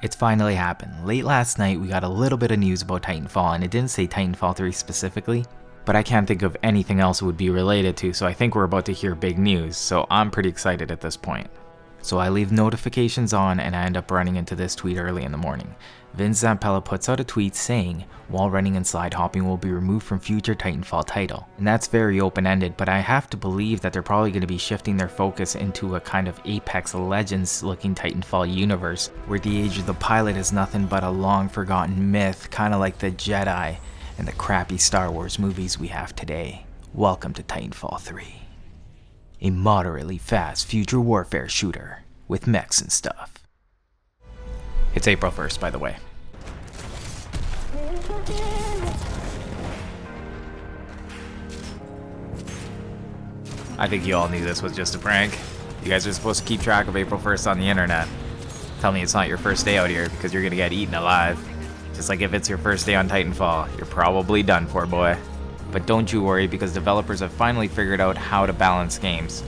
It's finally happened. Late last night we got a little bit of news about Titanfall, and it didn't say Titanfall 3 specifically, but I can't think of anything else it would be related to, so I think we're about to hear big news, so I'm pretty excited at this point. So I leave notifications on and I end up running into this tweet early in the morning. Vince Zampella puts out a tweet saying, wall running and slide hopping will be removed from future Titanfall title. And that's very open-ended, but I have to believe that they're probably going to be shifting their focus into a kind of Apex Legends looking Titanfall universe, where the age of the pilot is nothing but a long forgotten myth, kind of like the Jedi and the crappy Star Wars movies we have today. Welcome to Titanfall 3. A moderately fast future warfare shooter with mechs and stuff. It's April 1st, by the way. I think you all knew this was just a prank. You guys are supposed to keep track of April 1st on the internet. Tell me it's not your first day out here because you're gonna get eaten alive. Just like if it's your first day on Titanfall, you're probably done for, boy. But don't you worry, because developers have finally figured out how to balance games.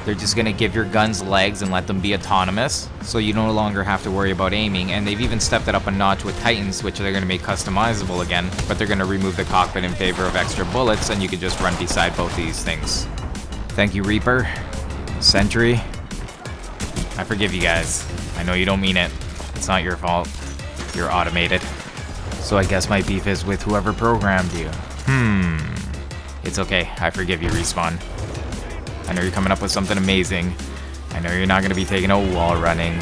They're just gonna give your guns legs and let them be autonomous, so you no longer have to worry about aiming, and they've even stepped it up a notch with Titans, which they're gonna make customizable again, but they're gonna remove the cockpit in favor of extra bullets, and you can just run beside both these things. Thank you, Reaper. Sentry. I forgive you guys. I know you don't mean it. It's not your fault. You're automated. So I guess my beef is with whoever programmed you. It's okay, I forgive you, Respawn. I know you're coming up with something amazing. I know you're not going to be taking out wall running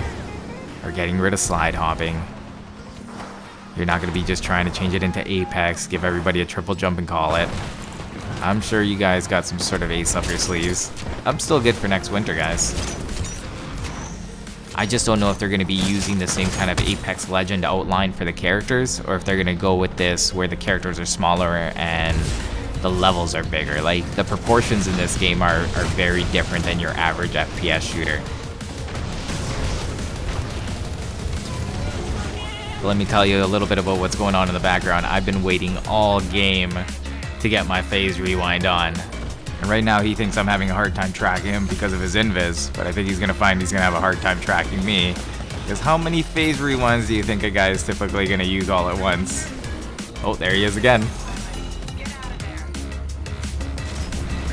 or getting rid of slide hopping. You're not going to be just trying to change it into Apex, give everybody a triple jump and call it. I'm sure you guys got some sort of ace up your sleeves. I'm still good for next winter, guys. I just don't know if they're going to be using the same kind of Apex Legend outline for the characters, or if they're going to go with this where the characters are smaller and the levels are bigger. Like, the proportions in this game are very different than your average FPS shooter. But let me tell you a little bit about what's going on in the background. I've been waiting all game to get my phase rewind on. And right now he thinks I'm having a hard time tracking him because of his invis, but I think he's gonna find he's gonna have a hard time tracking me. Because how many phase rewinds do you think a guy is typically gonna use all at once? Oh, there he is again.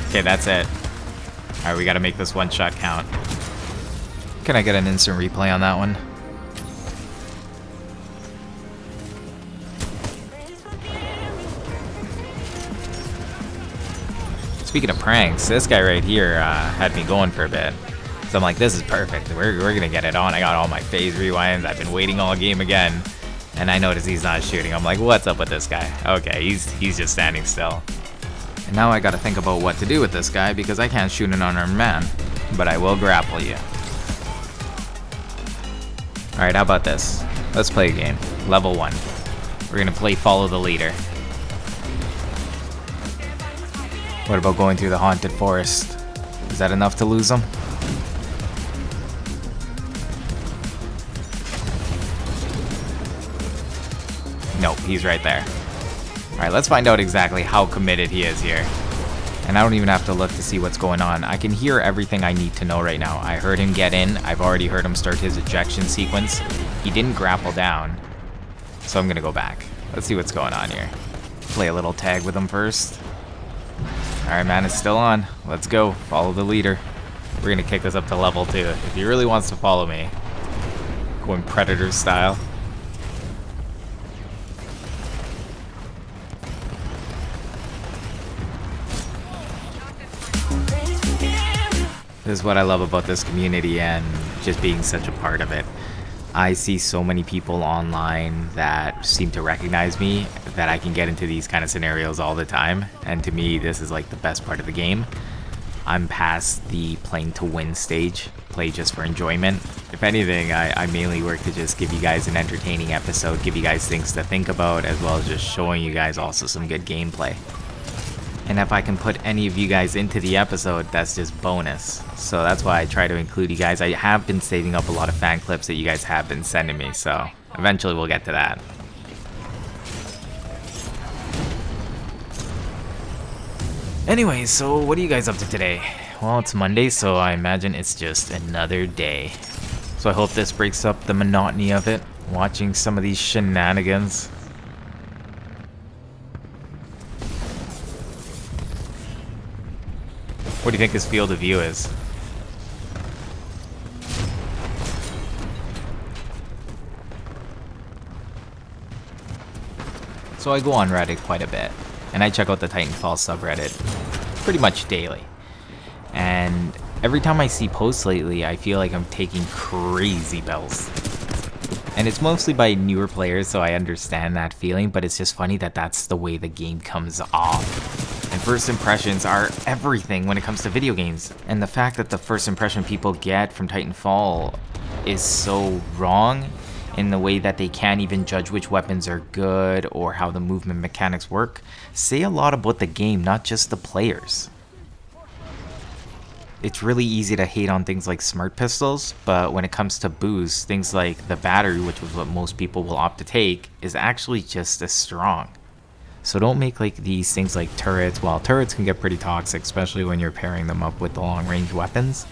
Okay, that's it. Alright, we gotta make this one shot count. Can I get an instant replay on that one? Speaking of pranks, this guy right here had me going for a bit. So I'm like, this is perfect. We're gonna get it on. I got all my phase rewinds. I've been waiting all game again. And I notice he's not shooting. I'm like, what's up with this guy? Okay, he's just standing still. And now I gotta think about what to do with this guy because I can't shoot an unarmed man. But I will grapple you. Alright, how about this? Let's play a game. Level 1. We're gonna play Follow the Leader. What about going through the haunted forest? Is that enough to lose him? Nope, he's right there. Alright, let's find out exactly how committed he is here. And I don't even have to look to see what's going on. I can hear everything I need to know right now. I heard him get in. I've already heard him start his ejection sequence. He didn't grapple down. So I'm gonna go back. Let's see what's going on here. Play a little tag with him first. Alright, man, it's still on. Let's go. Follow the leader. We're gonna kick this up to level 2. If he really wants to follow me. Going Predator style. This is what I love about this community and just being such a part of it. I see so many people online that seem to recognize me, that I can get into these kind of scenarios all the time, and to me this is like the best part of the game. I'm past the playing to win stage, play just for enjoyment. If anything, I mainly work to just give you guys an entertaining episode, give you guys things to think about, as well as just showing you guys also some good gameplay. And if I can put any of you guys into the episode, that's just bonus. So that's why I try to include you guys. I have been saving up a lot of fan clips that you guys have been sending me, so eventually we'll get to that. Anyway, so what are you guys up to today? Well, it's Monday, so I imagine it's just another day. So I hope this breaks up the monotony of it, watching some of these shenanigans. What do you think this field of view is? So I go on Reddit quite a bit, and I check out the Titanfall subreddit pretty much daily. And every time I see posts lately, I feel like I'm taking crazy bells. And it's mostly by newer players, so I understand that feeling, but it's just funny that that's the way the game comes off. And first impressions are everything when it comes to video games. And the fact that the first impression people get from Titanfall is so wrong in the way that they can't even judge which weapons are good or how the movement mechanics work, say a lot about the game, not just the players. It's really easy to hate on things like smart pistols, but when it comes to boost, things like the battery, which is what most people will opt to take, is actually just as strong. So don't make like these things like turrets. Well, turrets can get pretty toxic, especially when you're pairing them up with the long range weapons.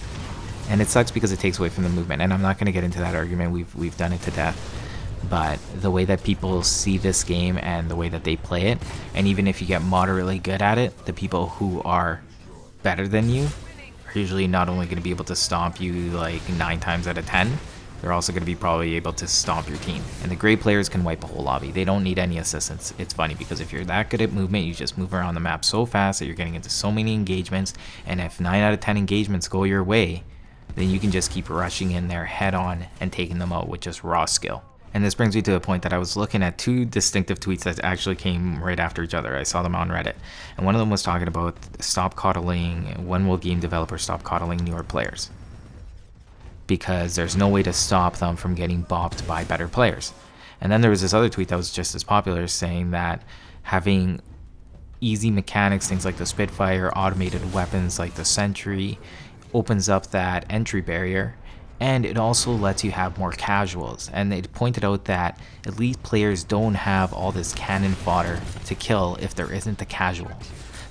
And it sucks because it takes away from the movement, and I'm not going to get into that argument, we've done it to death. But the way that people see this game and the way that they play it, and even if you get moderately good at it, the people who are better than you are usually not only going to be able to stomp you like 9 times out of 10, they're also going to be probably able to stomp your team. And the great players can wipe a whole lobby. They don't need any assistance. It's funny because if you're that good at movement, you just move around the map so fast that you're getting into so many engagements, and if 9 out of 10 engagements go your way, then you can just keep rushing in there head on and taking them out with just raw skill. And this brings me to the point that I was looking at 2 distinctive tweets that actually came right after each other. I saw them on Reddit. And one of them was talking about when will game developers stop coddling newer players? Because there's no way to stop them from getting bopped by better players. And then there was this other tweet that was just as popular saying that having easy mechanics, things like the Spitfire, automated weapons like the Sentry, opens up that entry barrier, and it also lets you have more casuals. And it pointed out that elite players don't have all this cannon fodder to kill if there isn't the casual.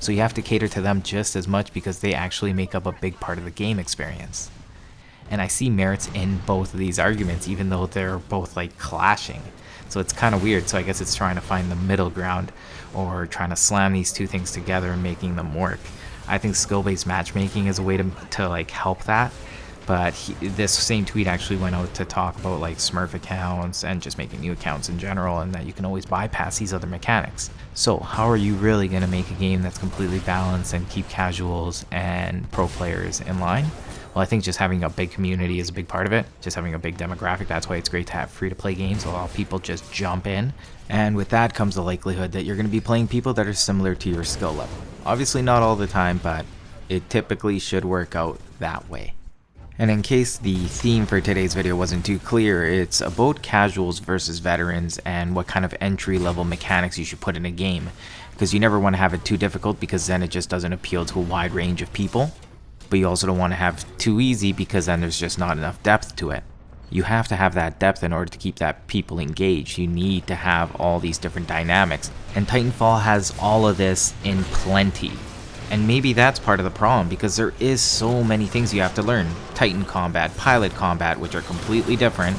So you have to cater to them just as much because they actually make up a big part of the game experience. And I see merits in both of these arguments, even though they're both like clashing. So it's kind of weird. So I guess it's trying to find the middle ground, or trying to slam these two things together and making them work. I think skill-based matchmaking is a way to like help that, but this same tweet actually went out to talk about like Smurf accounts and just making new accounts in general, and that you can always bypass these other mechanics. So how are you really going to make a game that's completely balanced and keep casuals and pro players in line? Well, I think just having a big community is a big part of it. Just having a big demographic. That's why it's great to have free-to-play games. Allow people just jump in. And with that comes the likelihood that you're going to be playing people that are similar to your skill level. Obviously not all the time, but it typically should work out that way. And in case the theme for today's video wasn't too clear, it's about casuals versus veterans and what kind of entry-level mechanics you should put in a game. Because you never want to have it too difficult, because then it just doesn't appeal to a wide range of people. But you also don't want to have too easy, because then there's just not enough depth to it. You have to have that depth in order to keep that people engaged. You need to have all these different dynamics. And Titanfall has all of this in plenty. And maybe that's part of the problem, because there is so many things you have to learn. Titan combat, pilot combat, which are completely different.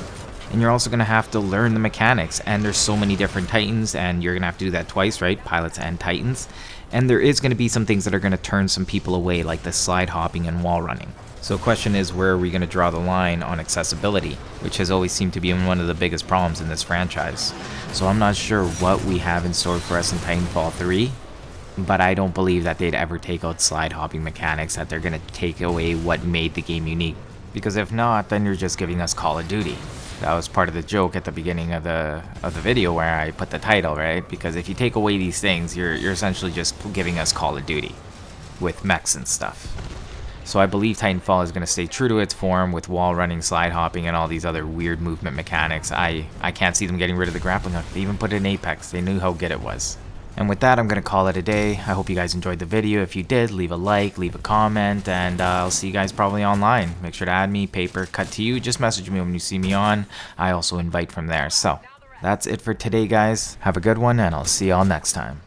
And you're also going to have to learn the mechanics. And there's so many different Titans, and you're going to have to do that twice, right? Pilots and Titans. And there is going to be some things that are going to turn some people away, like the slide hopping and wall running. So the question is, where are we going to draw the line on accessibility, which has always seemed to be one of the biggest problems in this franchise. So I'm not sure what we have in store for us in Titanfall 3, but I don't believe that they'd ever take out slide hopping mechanics, that they're going to take away what made the game unique. Because if not, then you're just giving us Call of Duty. That was part of the joke at the beginning of the video where I put the title, right? Because if you take away these things, you're essentially just giving us Call of Duty with mechs and stuff. So I believe Titanfall is going to stay true to its form with wall running, slide hopping, and all these other weird movement mechanics. I can't see them getting rid of the grappling hook. They even put it in Apex. They knew how good it was. And with that, I'm going to call it a day. I hope you guys enjoyed the video. If you did, leave a like, leave a comment, and I'll see you guys probably online. Make sure to add me, Paper, Cut to You. Just message me when you see me on. I also invite from there. So that's it for today, guys. Have a good one, and I'll see y'all next time.